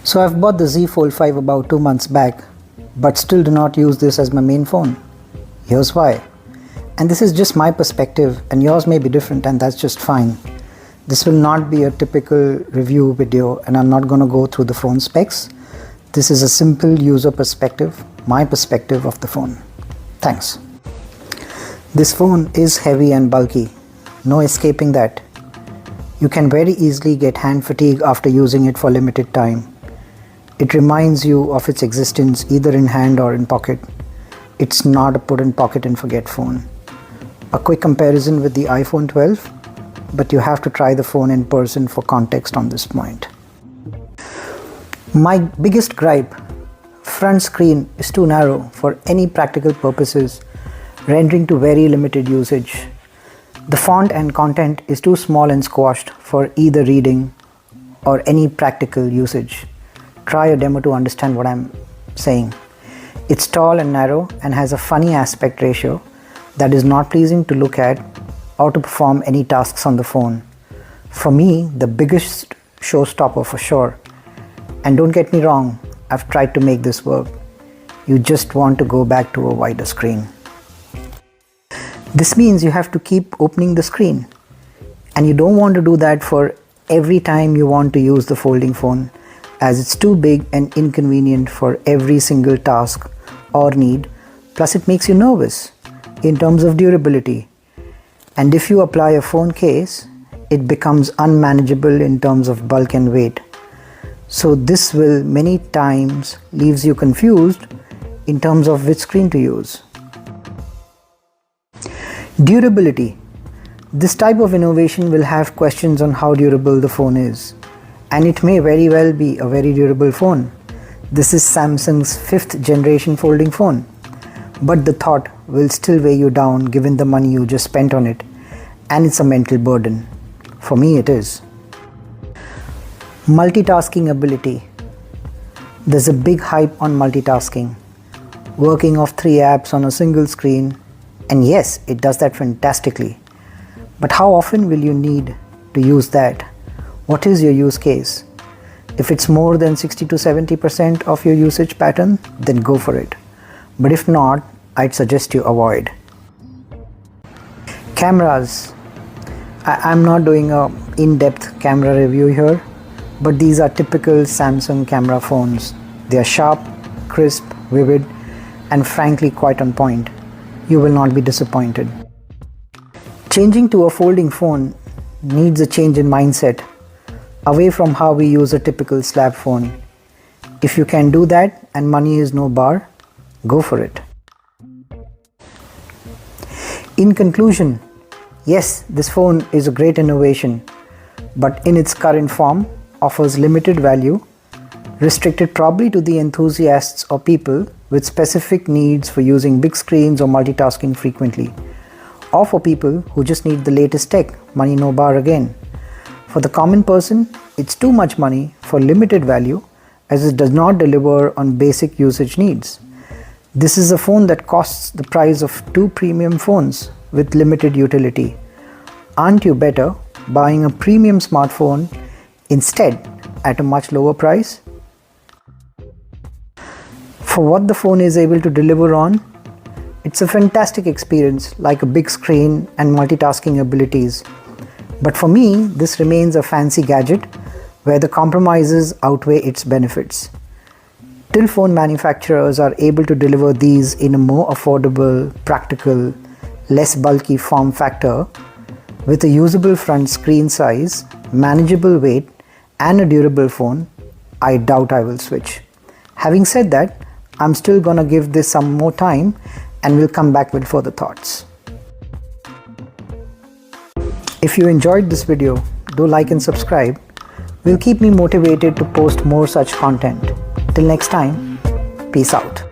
So I've bought the Z Fold 5 about 2 months back, but still do not use this as my main phone. Here's why. And this is just my perspective, and yours may be different, and that's just fine. This will not be a typical review video, and I'm not going to go through the phone specs. This is a simple user perspective, my perspective of the phone. Thanks. This phone is heavy and bulky. No escaping that. You can very easily get hand fatigue after using it for limited time. It reminds you of its existence either in hand or in pocket. It's not a put in pocket and forget phone. A quick comparison with the iPhone 12, but you have to try the phone in person for context on this point. My biggest gripe, front screen is too narrow for any practical purposes, rendering to very limited usage. The font and content is too small and squashed for either reading or any practical usage. Try a demo to understand what I'm saying. It's tall and narrow and has a funny aspect ratio that is not pleasing to look at or to perform any tasks on the phone. For me, the biggest showstopper for sure. And don't get me wrong, I've tried to make this work. You just want to go back to a wider screen. This means you have to keep opening the screen, and you don't want to do that for every time you want to use the folding phone, as it's too big and inconvenient for every single task or need, plus it makes you nervous in terms of durability. And if you apply a phone case, it becomes unmanageable in terms of bulk and weight. So this will many times leaves you confused in terms of which screen to use. Durability. This type of innovation will have questions on how durable the phone is. And it may very well be a very durable phone. This is Samsung's 5th generation folding phone. But the thought will still weigh you down given the money you just spent on it. And it's a mental burden. For me it is. Multitasking ability. There's a big hype on multitasking. Working off 3 apps on a single screen. And yes, it does that fantastically. But how often will you need to use that? What is your use case? If it's more than 60 to 70% of your usage pattern, then go for it. But if not, I'd suggest you avoid. Cameras. I'm not doing a in-depth camera review here, but these are typical Samsung camera phones. They are sharp, crisp, vivid, and frankly quite on point. You will not be disappointed. Changing to a folding phone needs a change in mindset, away from how we use a typical slab phone. If you can do that and money is no bar, go for it. In conclusion, yes, this phone is a great innovation, but in its current form offers limited value, restricted probably to the enthusiasts or people with specific needs for using big screens or multitasking frequently, or for people who just need the latest tech, money no bar again. For the common person, it's too much money for limited value, as it does not deliver on basic usage needs. This is a phone that costs the price of 2 premium phones with limited utility. Aren't you better buying a premium smartphone instead at a much lower price? For what the phone is able to deliver on, it's a fantastic experience, like a big screen and multitasking abilities. But for me, this remains a fancy gadget where the compromises outweigh its benefits. Till phone manufacturers are able to deliver these in a more affordable, practical, less bulky form factor with a usable front screen size, manageable weight, and a durable phone, I doubt I will switch. Having said that, I'm still gonna give this some more time and will come back with further thoughts. If you enjoyed this video, do like and subscribe. Will keep me motivated to post more such content. Till next time, peace out.